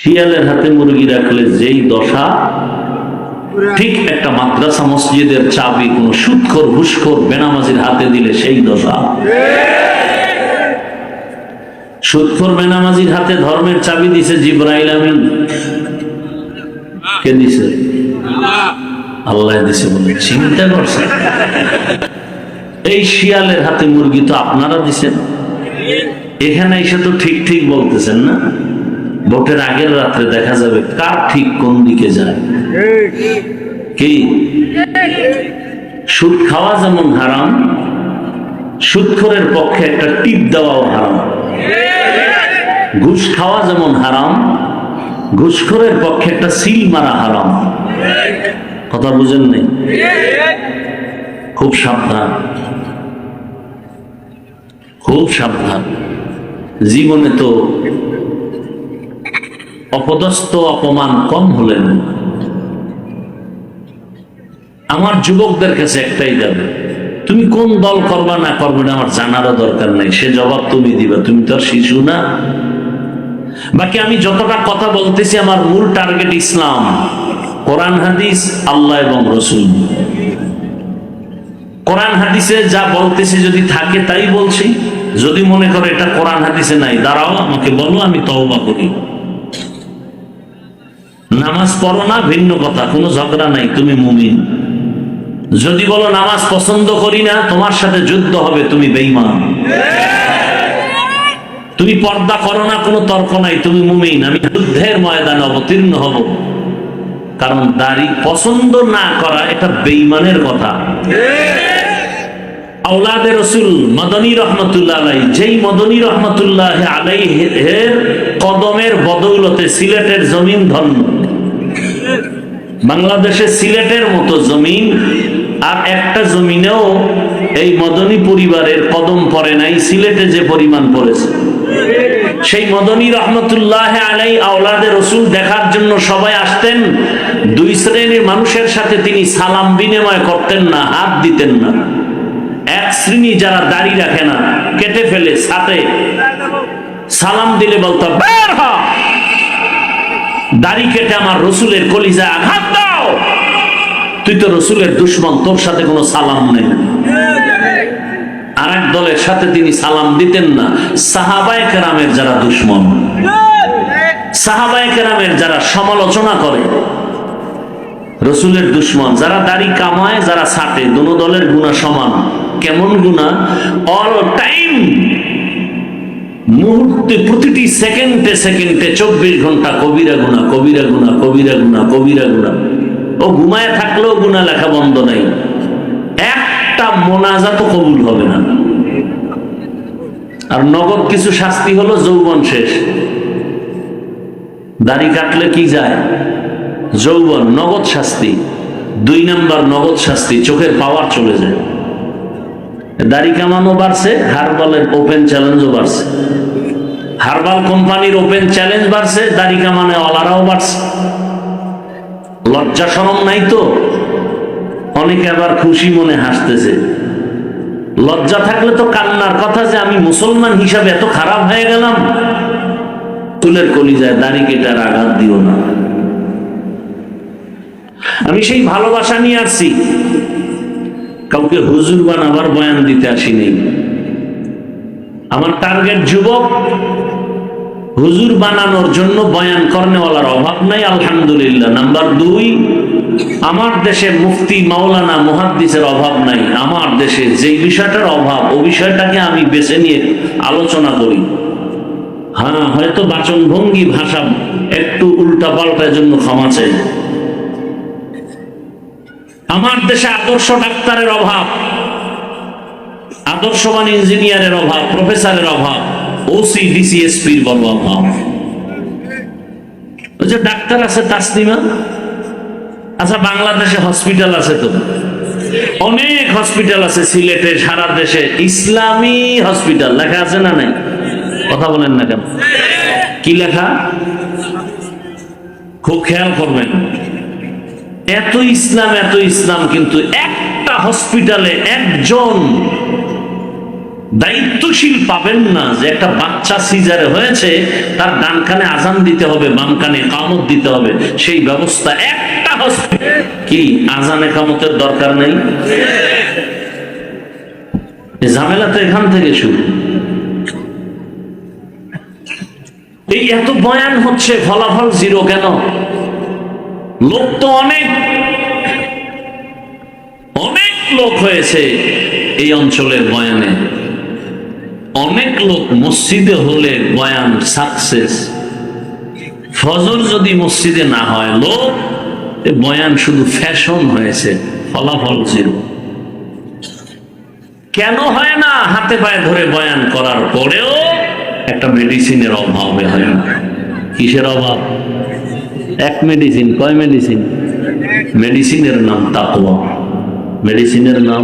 শিয়ালের হাতে মুরগি রাখলে যেই দশা, ঠিক একটা মাদ্রাসা মসজিদের চাবি কোন সুদখোর ঘুষখোর বেনামাজির হাতে দিলে সেই দশা। সুদখোর বেনামাজির হাতে ধর্মের চাবি দিছে জিবরাইল আমিন। কে দিছে? আল্লাহ দিছে। বলে চিন্তা করছে, এই শিয়ালের হাতে মুরগি তো আপনারা দিছেন। এখানে এসে তো ঠিক ঠিক বলতেছেন না? ভোটের আগের রাত্রে দেখা যাবে কার ঠিক কোন দিকে যায়। কি সুদ খাওয়া যেমন হারাম, সুদখোরের পক্ষে একটা টিপ দেওয়াও হারাম। ঘুষ খাওয়া যেমন হারাম, ঘুষখোরের পক্ষে একটা সিল মারা হারাম। কথা বুঝেন নাই? খুব সাবধান, খুব সাবধান। জীবনে তো অপদস্থ অপমান কম হলেন। আমার যুবকদের কাছে একটাই যাবে, তুমি কোন দল করবা না করবে না আমার জানারও দরকার নাই, সে জবাব তুমি দিবা, তুমি তো আর শিশু না। বাকি আমি যতটা কথা বলতেছি আমার মূল টার্গেট ইসলাম, কোরআন হাদিস, আল্লাহ এবং রসুল। কোরআন হাদিসে যা বলতেছি যদি থাকে তাই বলছি, যদি মনে করে এটা কোরআন হাদিসে নাই, দাঁড়াও আমাকে বলো, আমি তওবা করি। নামাজ পড়ো না ভিন্ন কথা, কোনো ঝগড়া নাই, তুমি মুমিন। যদি বলো নামাজ পছন্দ করি না, তোমার সাথে যুদ্ধ হবে, তুমি বেঈমান। তুমি পর্দা করো না, কোনো তর্ক নাই, তুমি মুমিন। আমি যুদ্ধের ময়দানে অবতীর্ণ হব। কারণ দাড়ি পছন্দ না করা এটা বেঈমানের কথা। আওলাদে রসুল মদনী রহমতুল্লাহ আলাইহি, যেই মদনী রহমতুল্লাহ আলাইহির কদমের বদৌলতে সিলেটের জমিন ধন্য। বাংলাদেশে সিলেটের মতো জমিন আর একটা জমিনেও এই মদনী পরিবারের কদম পড়ে নাই, সিলেটে যে পরিমাণ পড়েছে। সেই মদনী রহমতুল্লাহ আলাইহি আওলাদে রসুল দেখার জন্য সবাই আসতেন। দুই শ্রেণীর মানুষের সাথে তিনি সালাম বিনিময় করতেন না, হাত দিতেন না। এক শ্রেণী যারা দাড়ি রাখে না, কেটে ফেলে, সাথে সালাম দিলে বলতো বের হ, দাড়ি কেটে আমার রসুলের কলিজায় আঘাত দাও, তুই তো রসুলের দুশমন, তোর সাথে কোনো সালাম নেই। আর এক দলের সাথে তিনি সালাম দিতেন না। সাহাবায়ে কেরামের যারা দুশমন, সাহাবায়ে কেরামের যারা সমালোচনা করে, রসুলের দুশমন, যারা দাড়ি কামায়, যারা ছাটে, দুনো দলের গুনাহ সমান। কেমন গুনাহ? অল টাইম, মুহূর্তে, প্রতিটি সেকেন্ডে সেকেন্ডে 24 ঘন্টা কবিরা গুনাহ, কবিরা গুনাহ, কবিরা গুনাহ, কবিরা গুনাহ। ও ঘুমায় থাকলেও গুনাহ লেখা বন্ধ নাই, একটা মোনাজাতও কবুল হবে না। আর নগদ কিছু শাস্তি হলো যৌবন শেষ। দাড়ি কাটলে কি যায়? যৌবন, নগদ শাস্তি। 2 নাম্বার নগদ শাস্তি, চোখের পাওয়ার চলে যায়। দাড়ি কামানো বাড়ছে, হারবালের ওপেন চ্যালেঞ্জও বাড়ছে। হারবাল কোম্পানির ওপেন চ্যালেঞ্জ বাড়ছে, দাড়ি কামানো ওয়ালারাও বাড়ছে। লজ্জা শরম নাই তো? অনেকে আবার খুশি মনে হাসতেছে। লজ্জা থাকলে তো কান্নার কথা, যে আমি মুসলমান হিসাবে এত খারাপ হয়ে গেলাম। চুলের কলিজায় দাড়ি কেটার আঘাত দিও না। আমি সেই ভালোবাসা নিয়ে আসছি, কাউকে হুজুর বানাবার বয়ান দিতে আসি নেই। আমার টার্গেট যুবক, হুজুর বানানোর জন্য বয়ান করনেওয়ালার অভাব নাই, আলহামদুলিল্লাহ। নাম্বার 2, আমার দেশে মুফতি মাওলানা মুহাদ্দিসের অভাব নাই। আমার দেশে যেই বিষয়টার অভাব, ওই বিষয়টাকে আমি বেছে নিয়ে আলোচনা করি। হ্যাঁ, হয়তো বাচন ভঙ্গি, ভাষা একটু উল্টা পাল্টার জন্য ক্ষমা চাই। আমার দেশে আদর্শ ডাক্তারের অভাব, আদর্শবান ইঞ্জিনিয়ারের অভাব, প্রফেসরের অভাব, ওসি ডিসি এসপির বড় অভাব। ওই যে ডাক্তার আছে তাসলিমা, আচ্ছা বাংলাদেশে হসপিটাল আছে তো, অনেক হসপিটাল আছে সিলেটে, সারা দেশে ইসলামী হসপিটাল লেখা আছে না নাই? কথা বলেন না কেন? কি লেখা? খুব খেয়াল করবেন। এত ইসলাম, এত ইসলাম, কিন্তু একটা হসপিটালে একজন দায়িত্বশীল পাবেন না যে একটা বাচ্চা সিজারে হয়েছে, তার ডান কানে আজান দিতে হবে, বাম কানে ইকামত দিতে হবে, সেই ব্যবস্থা একটা হসপিটাল কি আজান ইকামতের দরকার নেই? ঝামেলা তো এখান থেকে শুরু। এই এত বয়ান হচ্ছে, ফলাফল জিরো কেন? লোক তো অনেক অনেক লোক হয়েছে এই অঞ্চলের বয়ানে, অনেক লোক মসজিদে হলে বয়ান সাকসেস, ফজর যদি মসজিদে না হয় লোক, বয়ান শুধু ফ্যাশন হয়েছে, ফলাফল জিরো। কেন হয় না? হাতে পায়ে ধরে বয়ান করার পরেও একটা মেডিসিনের অভাবে হয় না। কিসের অভাব? এক মেডিসিন। কয় মেডিসিন? মেডিসিনের নাম তাকওয়া। মেডিসিনের নাম,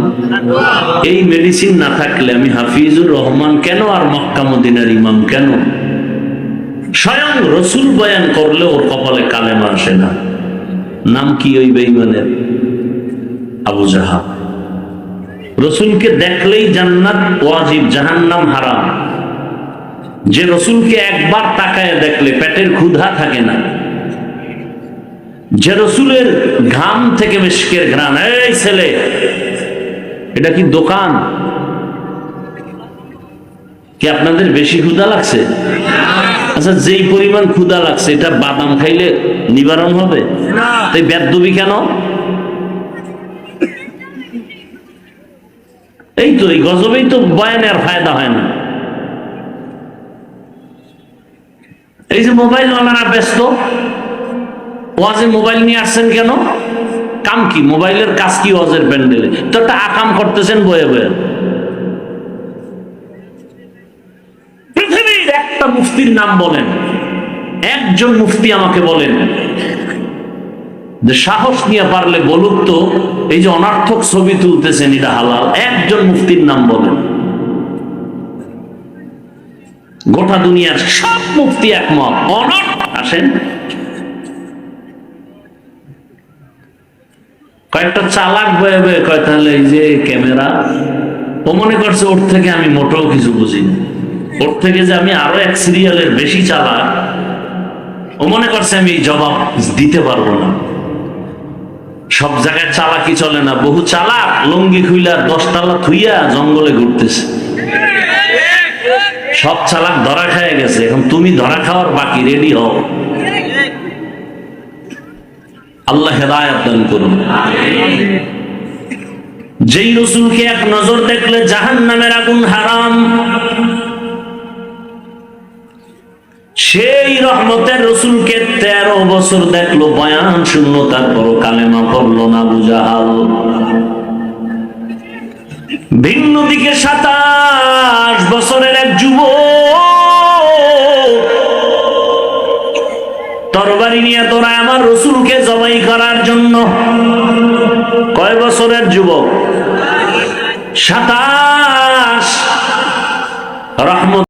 এই মেডিসিন না থাকলে আমি হাফিজুর রহমান কেন আর মক্কা মদিনার ইমাম কেন? স্বয়ং রসুল বয়ান করলে ওর কপালে কালেমা আসে না। নাম কি ওই বেঈমানের? আবু জাহাল। রসুলকে দেখলেই জান্নাত ওয়াজিব, জাহান্নাম হারাম। যে রসুলকে একবার তাকায় দেখলে পেটের ক্ষুধা থাকে না, যে রসুলের ঘাম থেকে মিশকের ঘ্রাণ, এই ছেলে এটা কি দোকান? কি আপনাদের বেশি ক্ষুধা লাগছে? আচ্ছা, যেই পরিমাণ ক্ষুধা লাগছে এটা বাদাম খাইলে নিবারণ হবে? তাই বেদবি কেন? এই তো এই গজবেই তো বয়ানে আর ফায়দা হয় না। এই যে মোবাইল ওনারা ব্যস্ত, ওয়াজে মোবাইল নিয়ে আসছেন কেন? কাম কি? মোবাইলের কাজ কি ওয়াজের প্যান্ডেলে? তো একটা আকাম করতেছেন বয়ে বয়ে। পৃথিবীর একটা মুফতির নাম বলেন, একজন মুফতি আমাকে বলেন যে সাহস নিয়ে পারলে বলুক তো এই যে অনর্থক ছবি তুলতেছেন এটা হালাল। একজন মুফতির নাম বলেন। গোটা দুনিয়ার সব মুফতি একমত অনর্থক। আসেন, কয়েকটা চালাক বয়ে বয়ে কয় তাহলে এই যে ক্যামেরা, ও মনে করছে ওর থেকে আমি মোটেও কিছু বুঝি না, ওর থেকে যে আমি আরো এক সিরিয়ালের বেশি চালাক, ও মনে করছে আমি এই জবাব দিতে পারবো না। সব জায়গায় চালাকি চলে না। বহু চালাক লুঙ্গি খুইলা 10 তালা থুইয়া জঙ্গলে ঘুরতেছে। সব চালাক ধরা খেয়ে গেছে, এখন তুমি ধরা খাওয়ার বাকি, রেডি হও। আল্লাহ হেদায়েত দান করুন। যেই রসুলকে এক নজর দেখলে জাহান্নামের আগুন হারাম, সেই রহমতের রসুলকে 13 বছর দেখলো, বয়ান শুনলো, তারপরও কালেমা পড়লো না আবু জাহাল। ভিন্ন দিকে 27 বছরের এক যুবক তরবারি নিয়ে তোরায় আমার রসুলকে জবাই করার জন্য। কয় বছরের যুবক? 27। রহমত